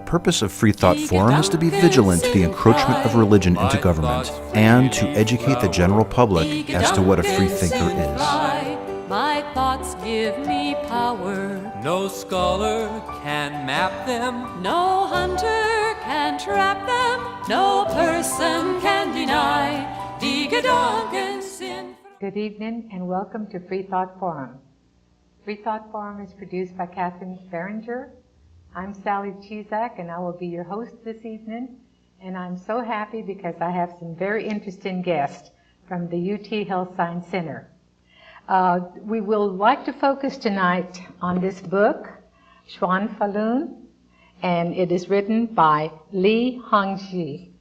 purpose of Freethought Forum is to be vigilant to the encroachment of religion into government and to educate the general public as to what a freethinker is. My thoughts give me power. No scholar can map them. No hunter can trap them. No person can deny. Good evening and welcome to Freethought Forum. Freethought Forum is produced by Catherine Fahringer. I'm Sally Cheznik and I will be your host this evening. And I'm so happy because I have some very interesting guests from the UT Health Science Center. We will like to focus tonight on this book, Zhuan Falun, and it is written by Hongzhi.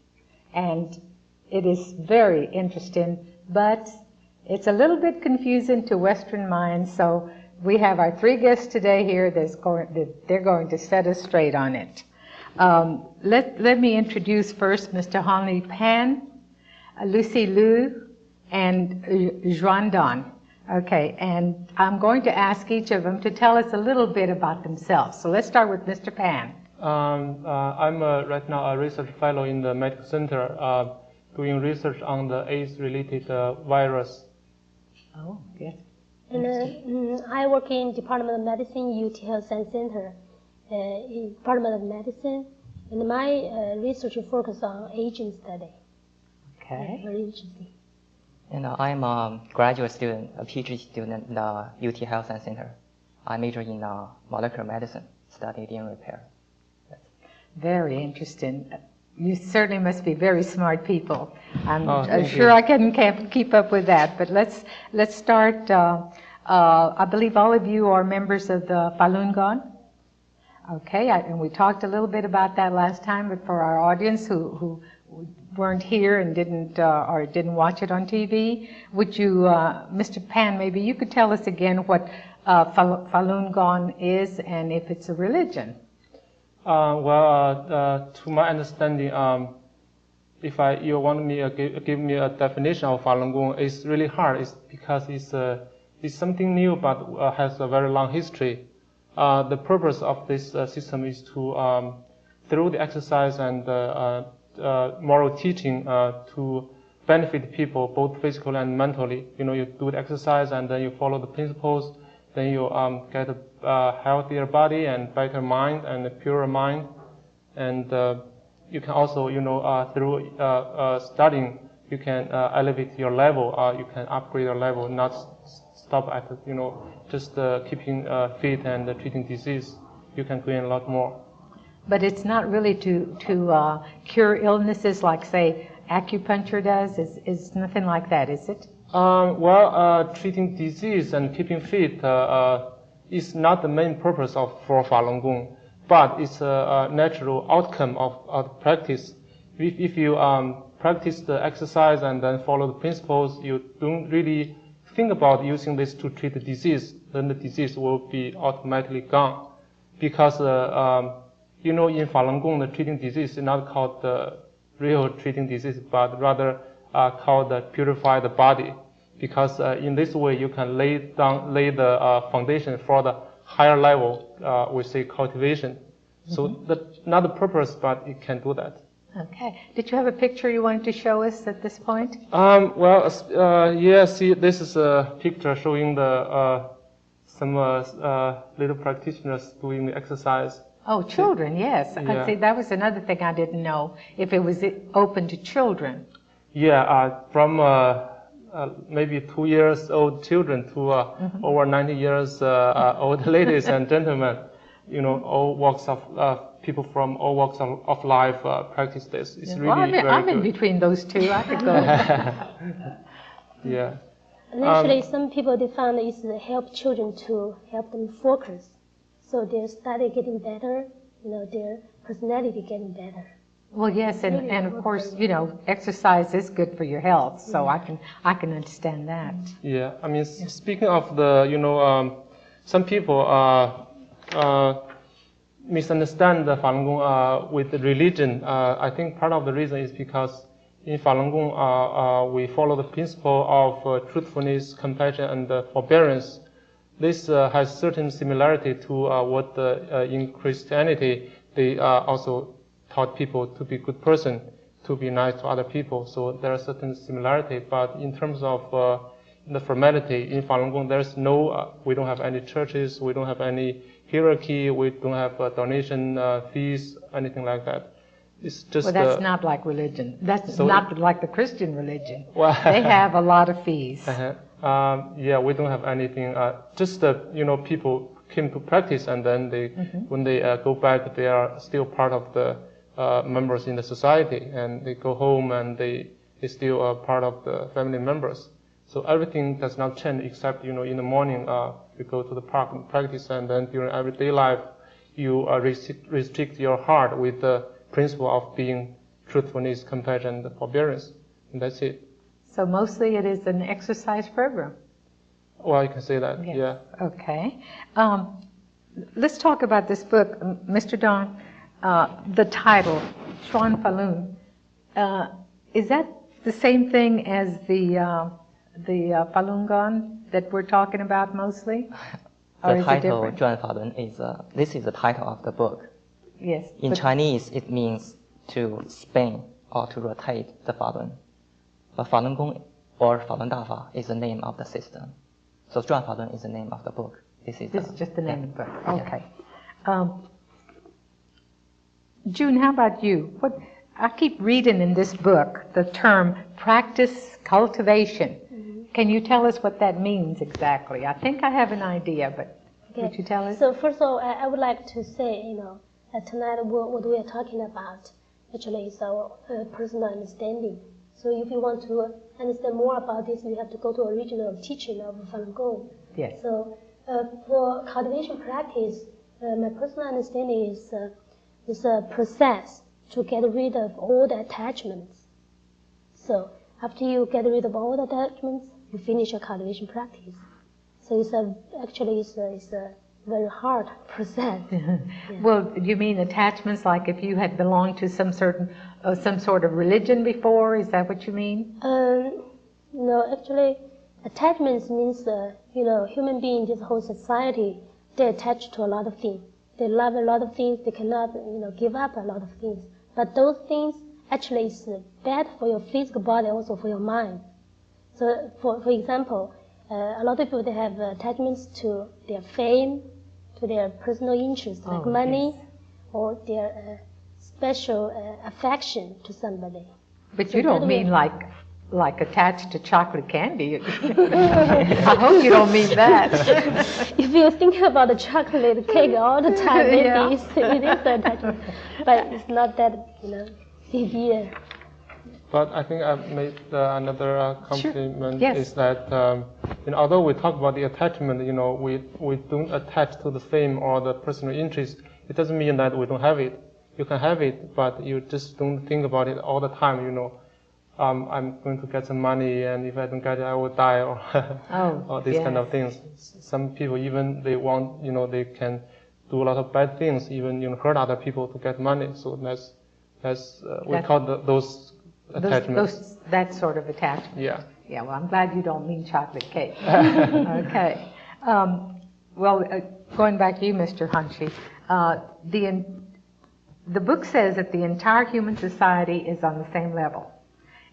And it is very interesting, but it's a little bit confusing to Western minds, so we have our three guests today here they're going to set us straight on it. Let me introduce first Mr. Hongyi Pan, Lucy Liu, and Zhuan Don. Okay, and I'm going to ask each of them to tell us a little bit about themselves. So let's start with Mr. Pan. I'm right now a research fellow in the medical center doing research on the AIDS-related virus. Oh, yes. And I work in Department of Medicine, UT Health Science Center, in Department of Medicine, and my research focuses on aging study. Okay. Very interesting. And I'm a graduate student, a Ph.D. student in the UT Health Science Center. I major in molecular medicine, study DNA repair. Very interesting. You certainly must be very smart people. I'm sure I can't keep up with that. But let's start. I believe all of you are members of the Falun Gong. Okay, and we talked a little bit about that last time. But for our audience who weren't here and didn't watch it on TV, would you, Mr. Pan, maybe you could tell us again what Falun Gong is and if it's a religion? To my understanding, if you want me to give me a definition of Falun Gong, it's really hard. It's because it's something new, but has a very long history. The purpose of this system is to, through the exercise and moral teaching, to benefit people both physically and mentally. You know, you do the exercise and then you follow the principles. Then you get a healthier body and better mind and a purer mind. And you can also, through studying, you can elevate your level. You can upgrade your level, not stop at, just keeping fit and treating disease. You can gain a lot more. But it's not really to cure illnesses like, say, acupuncture does? It's nothing like that, is it? Treating disease and keeping fit is not the main purpose for Falun Gong, but it's a natural outcome of practice. If you practice the exercise and then follow the principles, you don't really think about using this to treat the disease, then the disease will be automatically gone. Because, in Falun Gong, the treating disease is not called the real treating disease, but rather called purify the body, because in this way you can lay the foundation for the higher level, we say cultivation. Mm-hmm. So that's not the purpose, but it can do that. Okay. Did you have a picture you wanted to show us at this point? See, this is a picture showing some little practitioners doing the exercise. Oh, children, yes. Yeah. I see. That was another thing I didn't know, if it was open to children. Yeah, from maybe 2 years old children to over 90 years old ladies and gentlemen, all walks of people from all walks of life practice this. It's really very I'm good. in between those two. I could go. Yeah. And actually, some people they found is to help children to help them focus, so their study getting better, their personality getting better. Well, yes, and of course, exercise is good for your health, so I can understand that. Yeah, I mean, speaking of the, some people misunderstand the Falun Gong with religion. I think part of the reason is because in Falun Gong we follow the principle of truthfulness, compassion, and forbearance. This has certain similarity to what in Christianity they also taught people to be good person, to be nice to other people. So there are certain similarity, but in terms of the formality in Falun Gong, there's no, we don't have any churches, we don't have any hierarchy, we don't have donation fees, anything like that. It's just. Well, that's not like religion. That's so not like the Christian religion. Well, they have a lot of fees. Yeah, we don't have anything. Just people came to practice, and then they, when they go back, they are still part of the members in the society, and they go home and they still are part of the family members. So everything does not change except, in the morning you go to the park and practice, and then during everyday life you restrict your heart with the principle of being truthfulness, compassion, and forbearance, and that's it. So mostly it is an exercise program. Well, you can say that, Yes. yeah. Okay. Let's talk about this book, Mr. Don. The title, Zhuan Falun. Is that the same thing as the Falun Gong that we're talking about mostly? Or The is it title, different? Zhuan Falun, this is the title of the book. Yes. In but- Chinese, it means to spin or to rotate the Falun. But Falun Gong or Falun Dafa is the name of the system. So Zhuan Falun is the name of the book. This is just the name of the book. Yeah. Okay. June, how about you? I keep reading in this book the term practice cultivation. Can you tell us what that means exactly? I think I have an idea, but would you tell us? So first of all, I would like to say, that tonight what we are talking about actually is our personal understanding. So if you want to understand more about this, you have to go to original teaching of Falun Gong. Yes. So for cultivation practice, my personal understanding is a process to get rid of all the attachments. So after you get rid of all the attachments, you finish your cultivation practice. So it's a very hard process. Yeah. Well, you mean attachments like if you had belonged to some sort of religion before? Is that what you mean? No, actually, attachments means human beings, this whole society, they attach to a lot of things. They love a lot of things. They cannot, give up a lot of things. But those things actually is bad for your physical body, also for your mind. So, for example, a lot of people, they have attachments to their fame, to their personal interests, like money, yes. or their special affection to somebody. But So you don't that mean way- like attached to chocolate candy. I hope you don't mean that. If you think about the chocolate cake all the time, maybe Yeah. it is an attachment, but it's not that severe. But I think I've made another compliment. Yes. Is that although we talk about the attachment, we don't attach to the fame or the personal interest. It doesn't mean that we don't have it. You can have it, but you just don't think about it all the time. I'm going to get some money, and if I don't get it, I will die, or or these kind of things. Some people even they want, they can do a lot of bad things, even hurt other people to get money. So we call those attachments. That sort of attachment. Yeah. Yeah, well, I'm glad you don't mean chocolate cake. Okay. Going back to you, Mr. Hongzhi, the book says that the entire human society is on the same level.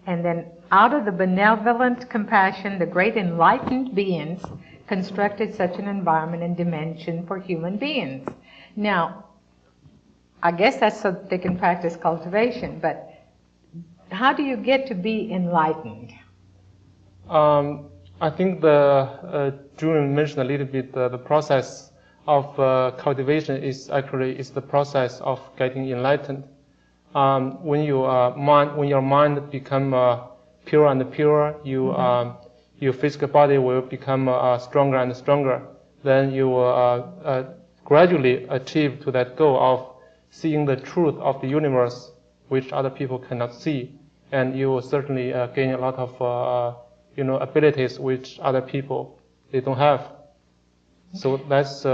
And then out of the benevolent compassion, the great enlightened beings constructed such an environment and dimension for human beings. Now, I guess that's so that they can practice cultivation, but how do you get to be enlightened? I think Julian mentioned a little bit the process of cultivation is the process of getting enlightened. When your mind become pure and pure, your physical body will become stronger and stronger. Then you will gradually achieve to that goal of seeing the truth of the universe, which other people cannot see, and you will certainly gain a lot of abilities which other people they don't have. So that's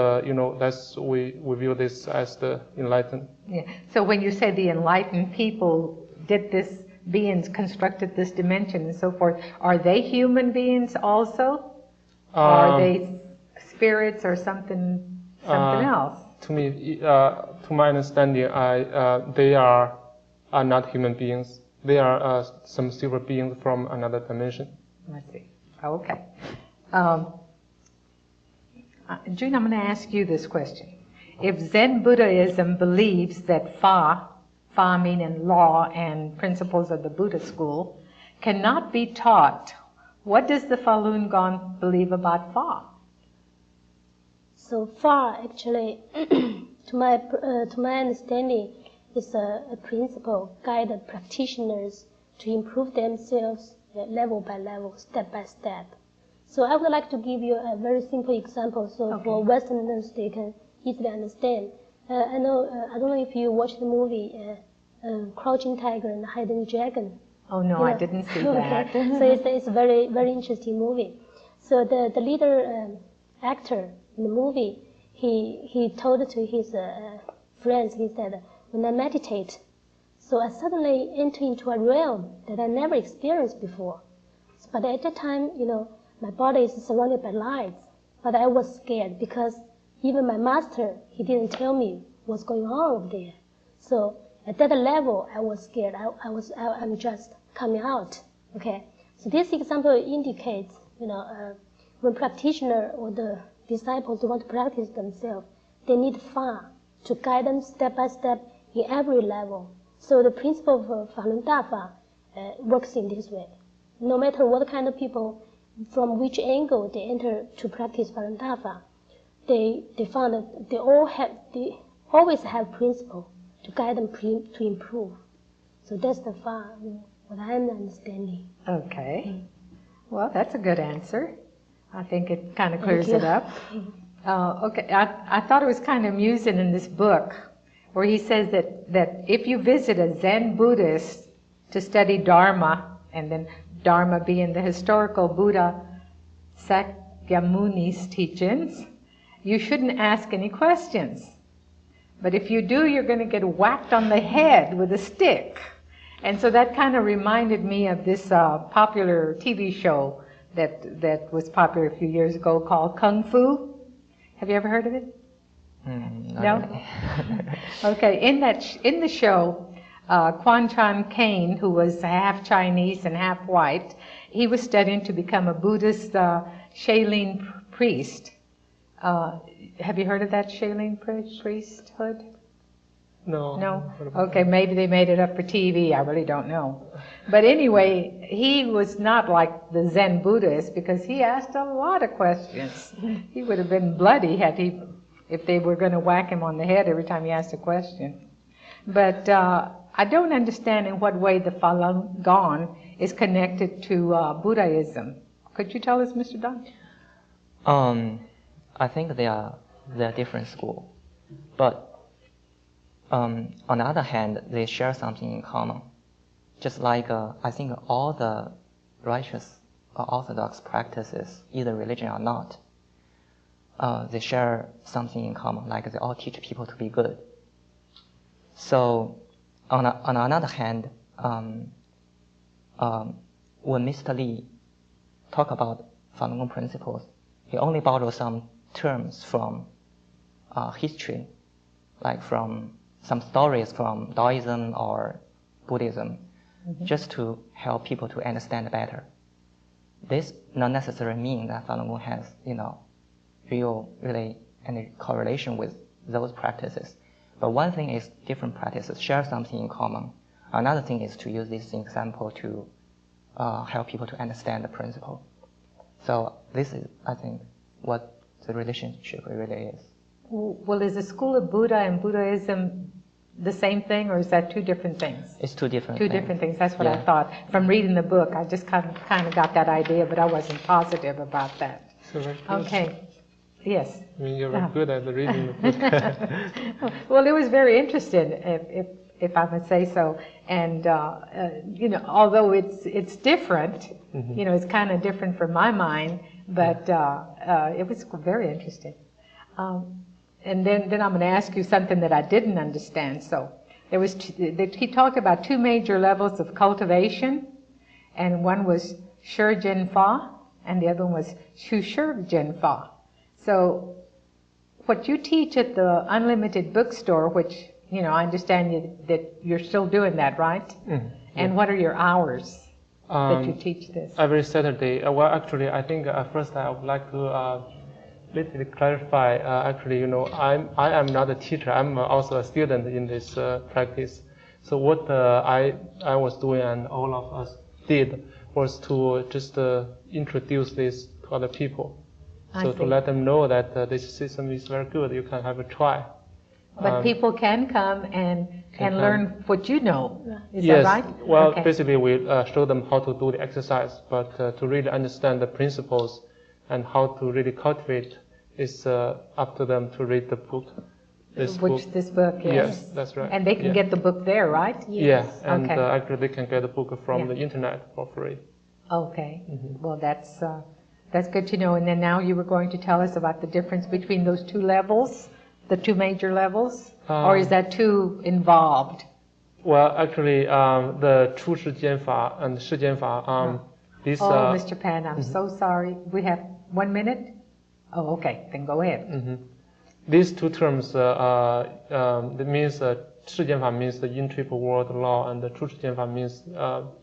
we view this as the enlightened. Yeah. So when you say the enlightened people did this, beings constructed this dimension and so forth, are they human beings also? Or are they spirits or something else? to me, to my understanding, they are not human beings. They are some super beings from another dimension. I see. Okay. Jun, I'm going to ask you this question. If Zen Buddhism believes that Fa meaning law and principles of the Buddha school, cannot be taught, what does the Falun Gong believe about Fa? So Fa, actually, to my understanding, is a principle guided practitioners to improve themselves level by level, step by step. So I would like to give you a very simple example, so for Westerners they can easily understand. I don't know if you watched the movie Crouching Tiger and Hidden Dragon. Oh no, I didn't see that. So it's a very, very interesting movie. So the leader actor in the movie, he told to his friends, he said, when I meditate, so I suddenly enter into a realm that I never experienced before. But at that time, my body is surrounded by lights, but I was scared because even my master, he didn't tell me what's going on over there. So at that level, I was scared. I'm just coming out. Okay. So this example indicates, when practitioner or the disciples want to practice themselves, they need Fa to guide them step by step in every level. So the principle of Falun Dafa works in this way. No matter what kind of people, from which angle they enter to practice Falun Dafa, they found that they always have principle to guide them to improve. So that's the Fa, what I'm understanding. Okay. Well, that's a good answer. I think it kind of clears it up. Okay, I thought it was kind of amusing in this book where he says that if you visit a Zen Buddhist to study Dharma, and then Dharma being the historical Buddha Sakyamuni's teachings, you shouldn't ask any questions. But if you do, you're going to get whacked on the head with a stick. And so that kind of reminded me of this popular TV show that was popular a few years ago called Kung Fu. Have you ever heard of it? No? Really. Okay, in the show, Quan Chan Cain, who was half Chinese and half white, he was studying to become a Buddhist Shaolin priest. Have you heard of that Shaolin priesthood? No. No? Okay, maybe they made it up for TV, I really don't know. But anyway, he was not like the Zen Buddhist because he asked a lot of questions. He would have been bloody if they were going to whack him on the head every time he asked a question. But I don't understand in what way the Falun Gong is connected to Buddhism. Could you tell us, Mr. Dong? I think they are different schools, but on the other hand, they share something in common. Just like I think all the righteous or orthodox practices, either religion or not, they share something in common. Like they all teach people to be good. So on another hand, when Mr. Lee talk about Falun Gong principles, he only borrowed some terms from history, like from some stories from Taoism or Buddhism, just to help people to understand better. This not necessarily mean that Falun Gong has, really any correlation with those practices. But one thing is different practices share something in common. Another thing is to use this example to help people to understand the principle. So this is, I think, what the relationship really is. Well, is the school of Buddha and Buddhism the same thing, or is that two different things? It's two different things. Two different things. That's what I thought. From reading the book, I just kind of got that idea, but I wasn't positive about that. So very good. Okay. Yes. I mean, you're very good at reading the book. Well, it was very interesting, if I must say so. And although it's different, it's kind of different from my mind, but it was very interesting. And then I'm going to ask you something that I didn't understand. So he talked about two major levels of cultivation, and one was Shi Jin Fa, and the other one was Shu Shi Jin Fa. So what you teach at the Unlimited Bookstore, which, you know, I understand that you're still doing that, right? Mm, and yeah. what are your hours that you teach this? Every Saturday. Well, actually, I think first I would like to little bit clarify. Actually, you know, I am not a teacher. I'm also a student in this practice. So what I was doing and all of us did was to just introduce this to other people. So to let them know that this system is very good. You can have a try. But people can come and learn what you know. Is yes, that right? Well, okay. Basically we show them how to do the exercise, but to really understand the principles and how to really cultivate is up to them to read the book. This book, yes. Yes, that's right. And they can get the book there, right? Yes. Yeah, and actually they can get the book from the internet for free. Okay. Mm-hmm. Well, that's good to know. And then now you were going to tell us about the difference between those two levels, the two major levels, or is that too involved? Well, actually, the 出世间法 and 世间法, these. Mr. Pan, I'm so sorry. We have 1 minute. Oh, okay. Then go ahead. Mm-hmm. These two terms, it means 世间法 means the in-triple world law, and the 出世间法 means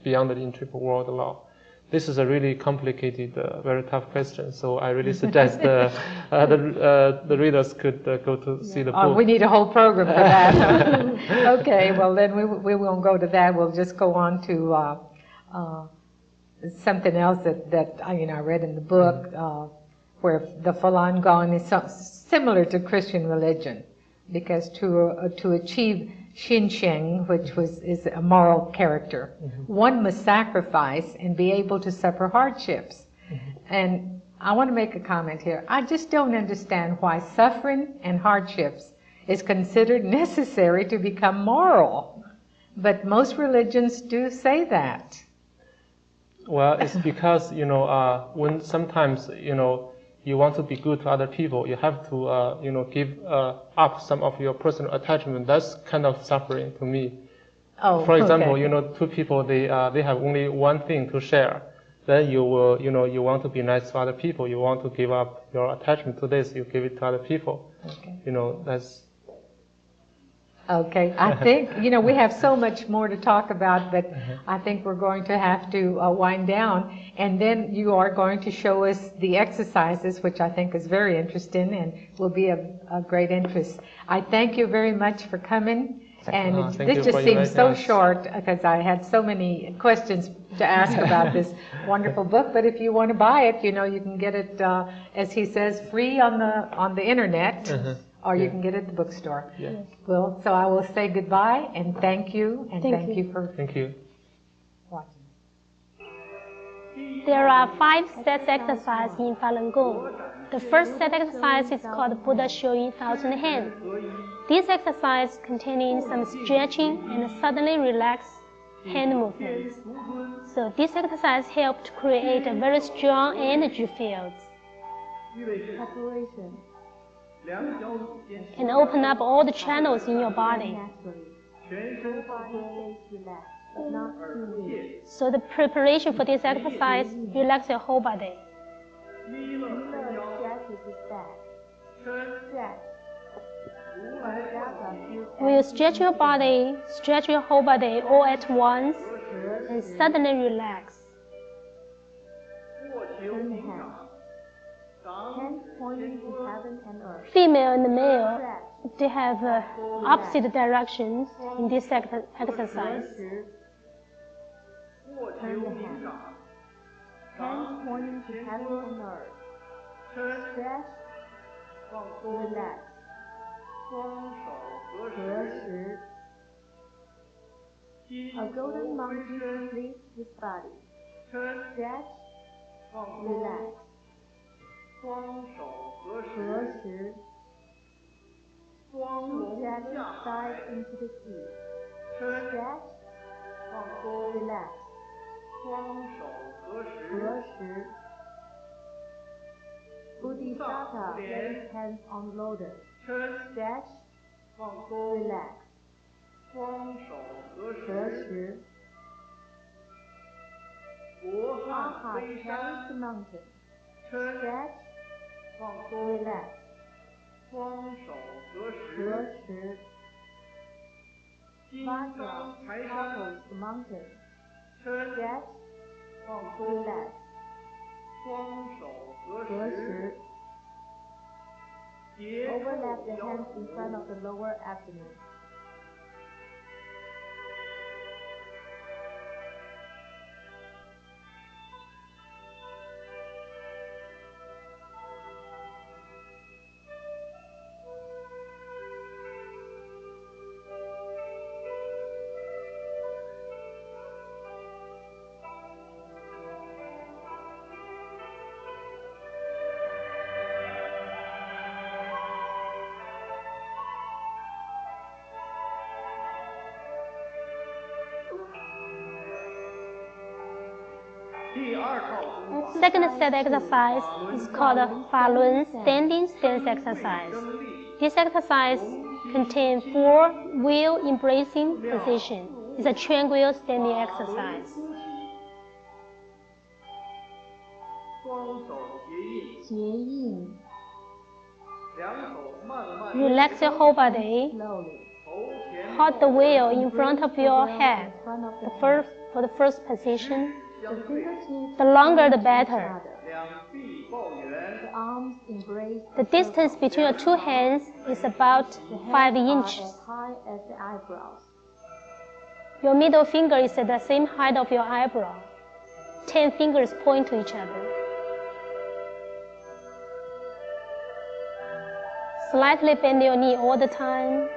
beyond the in-triple world law. This is a really complicated, very tough question. So I really suggest the readers could go to see the book. We need a whole program for that. Okay, well then we won't go to that. We'll just go on to something else that I read in the book, where the Falun Gong is similar to Christian religion, because to achieve Xinsheng, which is a moral character, one must sacrifice and be able to suffer hardships. And I want to make a comment here. I just don't understand why suffering and hardships is considered necessary to become moral. But most religions do say that. Well, it's because, when sometimes, you want to be good to other people, you have to, give up some of your personal attachment. That's kind of suffering to me. Oh, for example, okay. Two people, they have only one thing to share. Then you will, you want to be nice to other people. You want to give up your attachment to this. You give it to other people. Okay. That's. Okay, I think, we have so much more to talk about, but I think we're going to have to wind down. And then you are going to show us the exercises, which I think is very interesting and will be of great interest. I thank you very much for coming. And this just seems so short because I had so many questions to ask about this wonderful book. But if you want to buy it, you can get it, as he says, free on the internet. Or you can get it at the bookstore. Yeah. Well, so I will say goodbye and thank you, and thank you for watching. There are 5 sets exercises in Falun Gong. The first set exercise is called Buddha showing 1,000 hands. This exercise containing some stretching and suddenly relaxed hand movements. So this exercise helps to create a very strong energy field. Preparation. And open up all the channels in your body. So the preparation for this exercise, relax your whole body. When you stretch your body, stretch your whole body all at once and suddenly relax. Hands pointing to heaven and earth. Female and male, they have opposite directions in this exercise. Turn the hands. Hands pointing to heaven and earth. Stretch. Relax. 合十. A golden monkey completes his body. Stretch. Relax. 合十. Two jackets dive into the sea. Stretch. Relax. 合十. Bodhisattva lays hands on lotus. Stretch. Relax. 合十. Aha carries the mountain. Stretch. Relax. 合十 Vajra topples the mountain. Stretch, relax. 合十 Overlap the hands in front of the lower abdomen. Second set exercise is called Falun standing stance exercise. This exercise contains 4 wheel embracing positions. It's a triangle standing exercise. 结印 Relax your whole body. slowly. Hold the wheel in front of your head. In front of the For the first position, The fingertips the longer the point to each better. other. The arms embrace The distance between your 2 hands is about the 5 hands are inches. as high as the eyebrows. Your middle finger is at the same height of your eyebrow. 10 fingers point to each other. Slightly bend your knee all the time.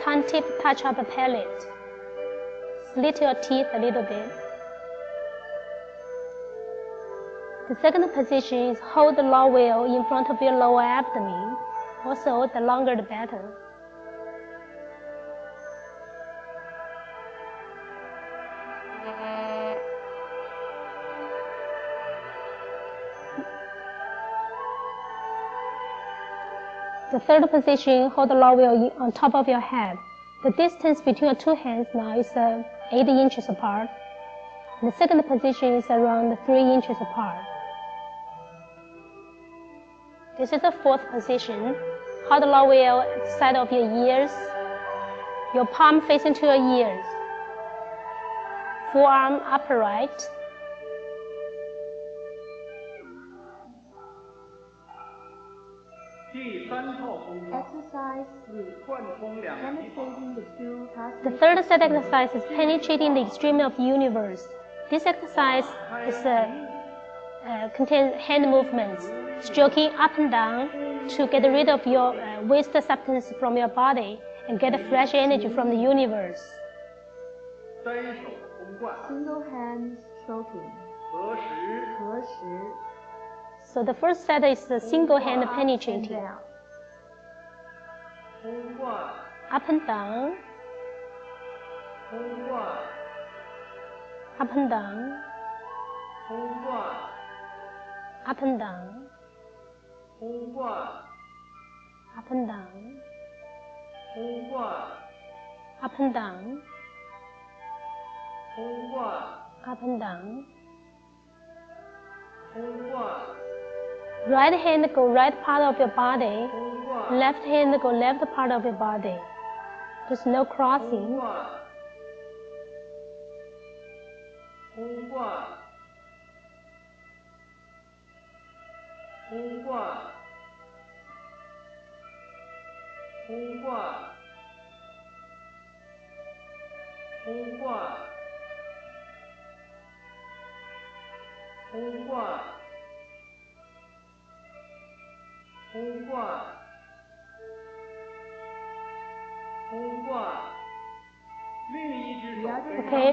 Tongue tip touch upper palate. Slit your teeth a little bit. The second position is hold the long wheel in front of your lower abdomen. Also, the longer the better. The third position, hold the long wheel on top of your head. The distance between your 2 hands now is 8 inches apart. The second position is around 3 inches apart. This is the fourth position. Hold the long wheel at the side of your ears. Your palm facing to your ears. Forearm upright. Exercise 3. Penetrating the two The third set exercise is penetrating the extreme of the universe. This exercise is contains hand movements, stroking up and down to get rid of your waste substance from your body and get fresh energy from the universe. Single hand stroking. 合十 So the first set is the single hand Up and penetrating. down. Up and down. Up and down. Up and down. Up and down. Up and down. Up and down. Right hand go right part of your body. Left hand go left part of your body. There's no crossing. Okay,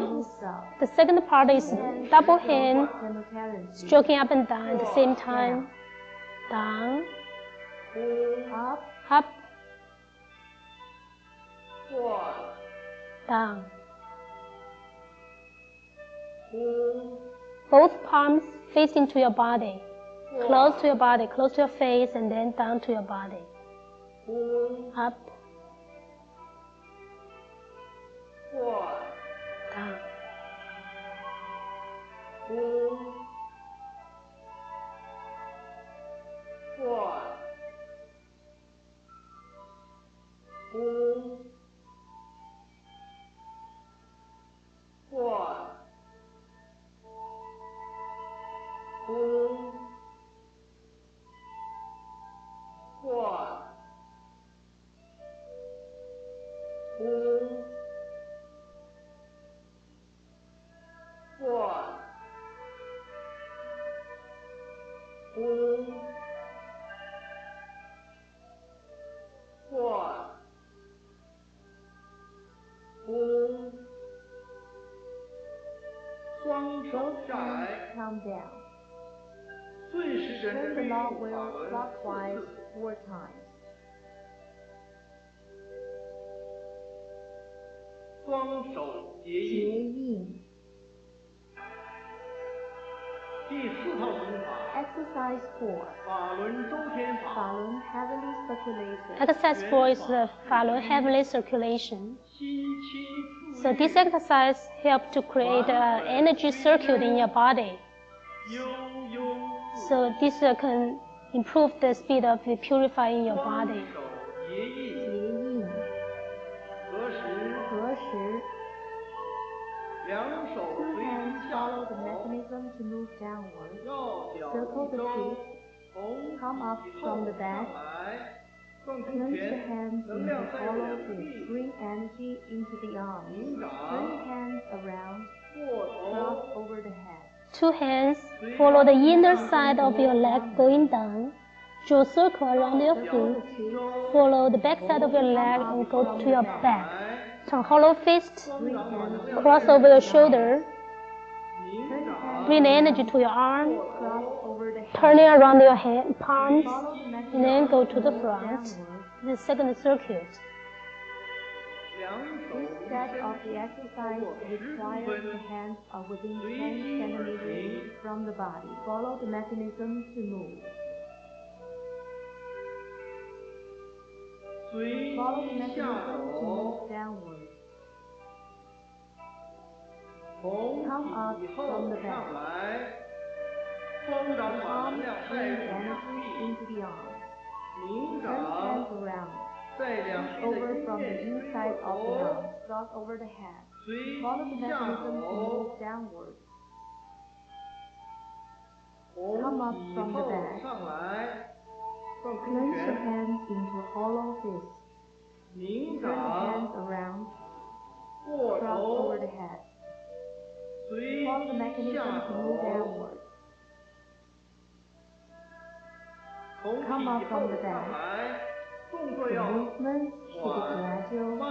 the second part is double hand, stroking up and down at the same time. Down, up, down. Both palms facing to your body, close to your body, close to your face, and then down to your body. Up, down. Turn the log wheel clockwise 4 times. 双手结结印。印。第4套功法， Exercise 4. 法轮周天法， Falun heavenly circulation. Exercise 4 is the Falun heavenly circulation. 心清复 So this exercise helps to create an energy circuit in your body. 悠悠 So this can improve the speed of purifying your 双 body. 手结印，结印。合十，合十。两手 Two 随 hands 心下 follow the 手， mechanism to move downward. 绕脚 Circle the 周 feet. 从 Come up 体 from 后 the 上 back. 来，放空 Clench the 拳， hands 能 into 量带入 hollow 两 fist. 臂， Bring energy into the arms. 领 Turn 掌， hands around. 过 Cross 头， over the head. Two hands follow the inner side of your leg going down. Draw a circle around your feet. Follow the back side of your leg and go to your back. 来， Turn hollow fist. Bring energy. Cross over your shoulder. 领 Turn 掌， Bring the energy to your arm. Cross over the head. Turning around your hand, palms. Follow the mechanism And then go to the move front. downward. The second circuit. 两手 This 离 set 身 of the 体 exercise 超过10 requires 公 the 分， hands are within 10 centimeters from the body. Follow the mechanism to move. 随 Follow the 心 mechanism 下 to 手 move，downward. 从 Come up 体 from 后 the 上 back. 来，双掌把 Palms 能量带 bring 入 the 两 energy 臂， into the arms. 领 Turn hands 掌 around. 在两 Push 臂的 over 阴 from the 线吹 inside 过 of the 头， arms. Cross over the head. 随 Follow the 心下 mechanism to 手， move downward. 从 Come up 体 from the 后 back. 上来，放空 Clench your 拳， hands into hollow fists. 领 Turn the hands 掌 around. 过 Cross 头 over，the head. 随 Follow the 心 mechanism 下 to move 手， downward. 从 Come up 体 from 后 the 上 back. 来，动作 The 要 movement should be 缓 gradual, 慢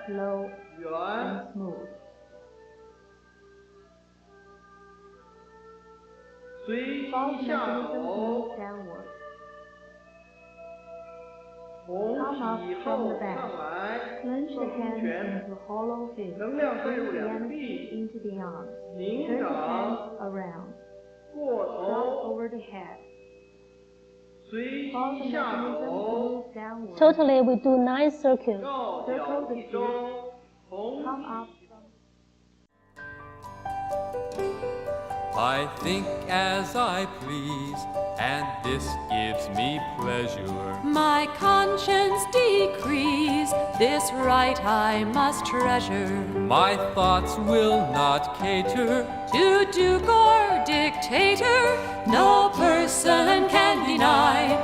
slow, 圆， and smooth. 随 Follow the 心下 mechanism to 手 move，downward. 从 Come up 体 from 后 the back. 上来， Clench the 放空 hands 拳， into hollow fists. 能量带 Bring 入 the 两 energy 臂， into the arms. 领 Turn the 掌 hands around. 过 Cross 头， over the head. 随 Follow the 心下 mechanism to 手， move downward. Totally, we do 9 circuits. 绕脚一周，从 Come up. I think as I please, and this gives me pleasure. My conscience decrees, this right I must treasure. My thoughts will not cater. To duke or dictator, no person can deny